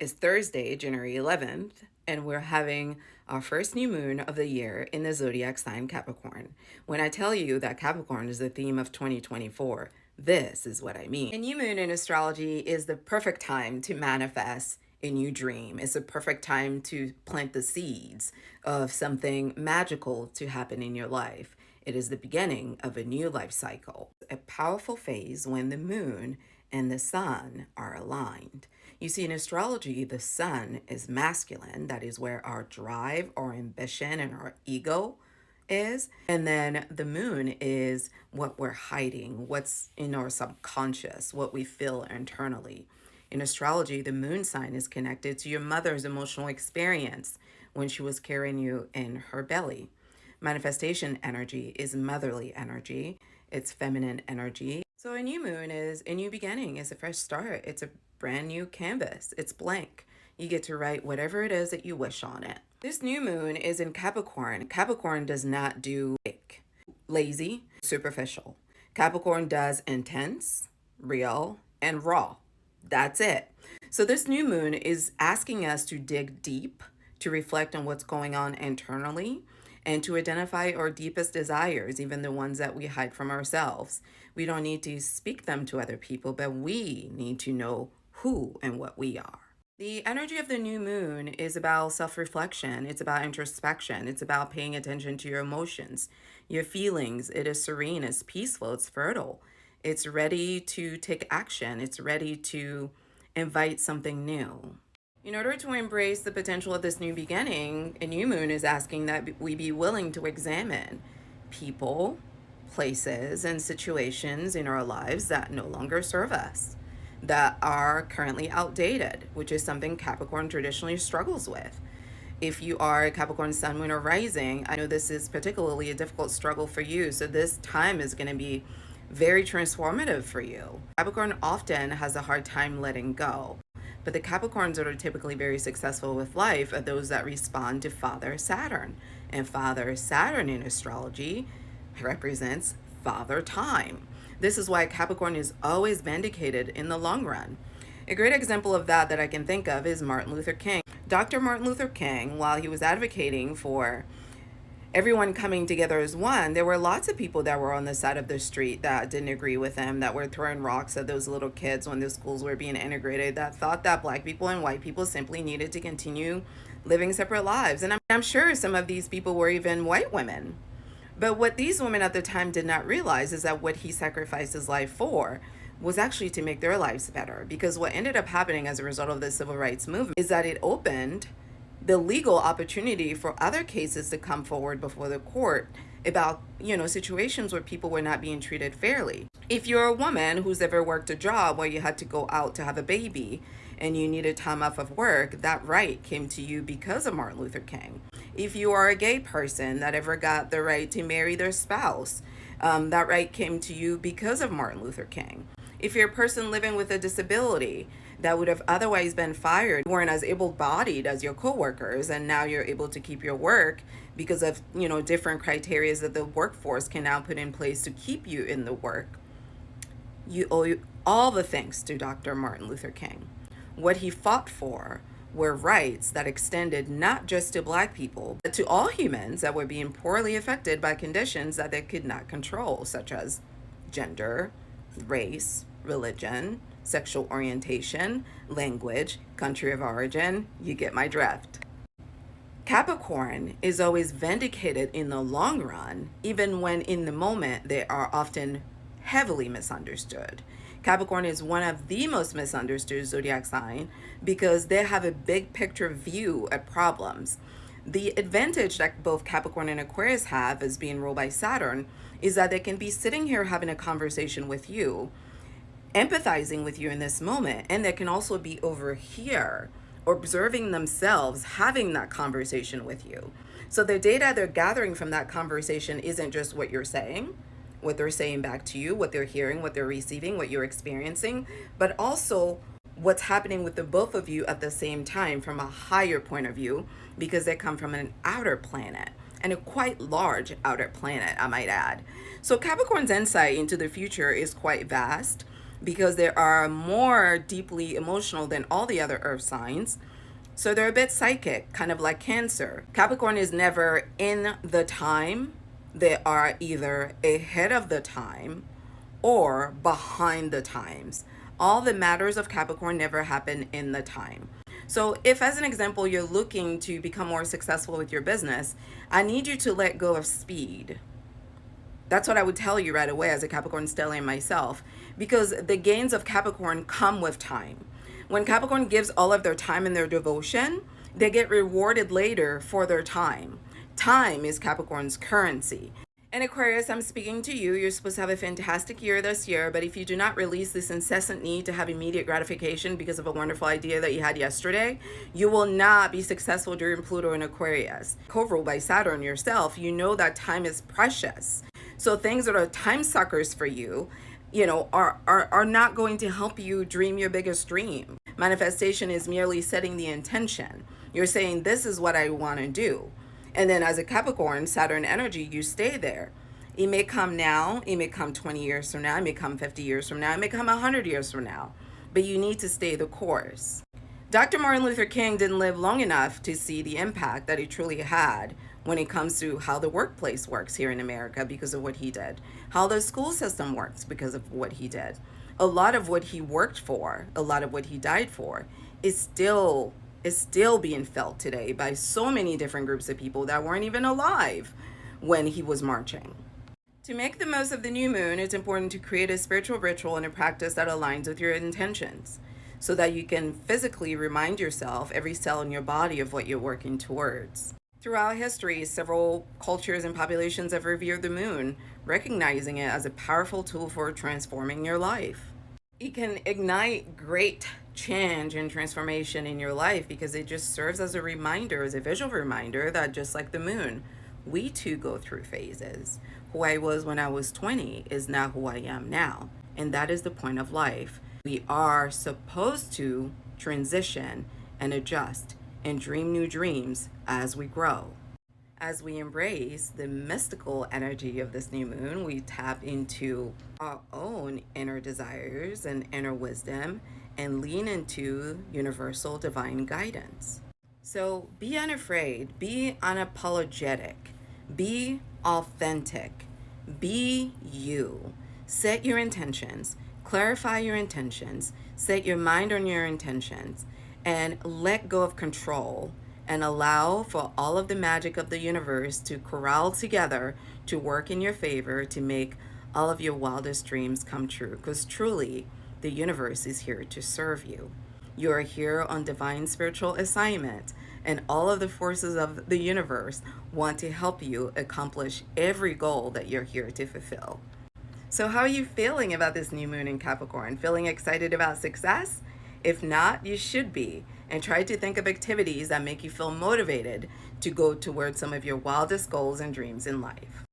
It's Thursday, January 11th, and we're having our first new moon of the year in the zodiac sign Capricorn. When I tell you that Capricorn is the theme of 2024, this is what I mean. A new moon in astrology is the perfect time to manifest a new dream. It's a perfect time to plant the seeds of something magical to happen in your life. It is the beginning of a new life cycle, a powerful phase when the moon and the sun are aligned. You see, in astrology, the sun is masculine. That is where our drive, our ambition, and our ego is. And then the moon is what we're hiding, what's in our subconscious, what we feel internally. In astrology, the moon sign is connected to your mother's emotional experience when she was carrying you in her belly. Manifestation energy is motherly energy. It's feminine energy. So a new moon is a new beginning. It's a fresh start. It's a brand new canvas. It's blank. You get to write whatever it is that you wish on it. This new moon is in Capricorn. Capricorn does not do fake, lazy, superficial. Capricorn does intense, real, and raw. That's it. So this new moon is asking us to dig deep, to reflect on what's going on internally, and to identify our deepest desires, even the ones that we hide from ourselves. We don't need to speak them to other people, but we need to know who and what we are. The energy of the new moon is about self-reflection. It's about introspection. It's about paying attention to your emotions, your feelings. It is serene, it's peaceful, it's fertile. It's ready to take action. It's ready to invite something new. In order to embrace the potential of this new beginning, a new moon is asking that we be willing to examine people, places, and situations in our lives that no longer serve us, that are currently outdated, which is something Capricorn traditionally struggles with. If you are a Capricorn sun, moon, or rising, I know this is particularly a difficult struggle for you. So this time is going to be very transformative for you. Capricorn often has a hard time letting go. But the Capricorns that are typically very successful with life are those that respond to Father Saturn. And Father Saturn in astrology represents Father Time. This is why Capricorn is always vindicated in the long run. A great example of that I can think of is Martin Luther King. Dr. Martin Luther King, while he was advocating for everyone coming together as one, there were lots of people that were on the side of the street that didn't agree with him, that were throwing rocks at those little kids when the schools were being integrated, that thought that black people and white people simply needed to continue living separate lives. And I'm sure some of these people were even white women. But what these women at the time did not realize is that what he sacrificed his life for was actually to make their lives better. Because what ended up happening as a result of the civil rights movement is that it opened the legal opportunity for other cases to come forward before the court about, situations where people were not being treated fairly. If you're a woman who's ever worked a job where you had to go out to have a baby and you needed time off of work, that right came to you because of Martin Luther King. If you are a gay person that ever got the right to marry their spouse, that right came to you because of Martin Luther King. If you're a person living with a disability that would have otherwise been fired, weren't as able-bodied as your coworkers, and now you're able to keep your work because of, different criteria that the workforce can now put in place to keep you in the work. You owe all the thanks to Dr. Martin Luther King. What he fought for were rights that extended not just to black people, but to all humans that were being poorly affected by conditions that they could not control, such as gender, race, religion, sexual orientation, language, country of origin. You get my drift. Capricorn is always vindicated in the long run, even when in the moment they are often heavily misunderstood. Capricorn is one of the most misunderstood zodiac sign because they have a big picture view at problems. The advantage that both Capricorn and Aquarius have as being ruled by Saturn is that they can be sitting here having a conversation with you, empathizing with you in this moment, and they can also be over here observing themselves having that conversation with you. So the data they're gathering from that conversation isn't just what you're saying, what they're saying back to you, what they're hearing, what they're receiving, what you're experiencing, but also what's happening with the both of you at the same time from a higher point of view, because they come from an outer planet, and a quite large outer planet, I might add. So Capricorn's insight into the future is quite vast, because they are more deeply emotional than all the other earth signs. So they're a bit psychic, kind of like Cancer. Capricorn is never in the time. They are either ahead of the time or behind the times. All the matters of Capricorn never happen in the time. So if, as an example, you're looking to become more successful with your business, I need you to let go of speed. That's what I would tell you right away as a Capricorn stellium myself, because the gains of Capricorn come with time. When Capricorn gives all of their time and their devotion, they get rewarded later for their time. Time is Capricorn's currency. And Aquarius, I'm speaking to you. You're supposed to have a fantastic year this year, but if you do not release this incessant need to have immediate gratification because of a wonderful idea that you had yesterday, you will not be successful during Pluto and Aquarius. Co-ruled by Saturn yourself, you know that time is precious. So things that are time suckers for you, are not going to help you dream your biggest dream. Manifestation is merely setting the intention. You're saying, this is what I want to do. And then as a Capricorn, Saturn energy, you stay there. It may come now, it may come 20 years from now, it may come 50 years from now, it may come 100 years from now. But you need to stay the course. Dr. Martin Luther King didn't live long enough to see the impact that he truly had when it comes to how the workplace works here in America because of what he did, how the school system works because of what he did. A lot of what he worked for, a lot of what he died for, is still being felt today by so many different groups of people that weren't even alive when he was marching. To make the most of the new moon, it's important to create a spiritual ritual and a practice that aligns with your intentions so that you can physically remind yourself, every cell in your body, of what you're working towards. Throughout history, several cultures and populations have revered the moon, recognizing it as a powerful tool for transforming your life. It can ignite great change and transformation in your life because it just serves as a reminder, as a visual reminder that just like the moon, we too go through phases. Who I was when I was 20 is not who I am now. And that is the point of life. We are supposed to transition and adjust and dream new dreams as we grow. As we embrace the mystical energy of this new moon, we tap into our own inner desires and inner wisdom and lean into universal divine guidance. So be unafraid, be unapologetic, be authentic, be you. Set your intentions, clarify your intentions, set your mind on your intentions, and let go of control and allow for all of the magic of the universe to corral together to work in your favor to make all of your wildest dreams come true. Because truly, the universe is here to serve you. You are here on divine spiritual assignment, and all of the forces of the universe want to help you accomplish every goal that you're here to fulfill. So how are you feeling about this new moon in Capricorn? Feeling excited about success? If not, you should be. And try to think of activities that make you feel motivated to go towards some of your wildest goals and dreams in life.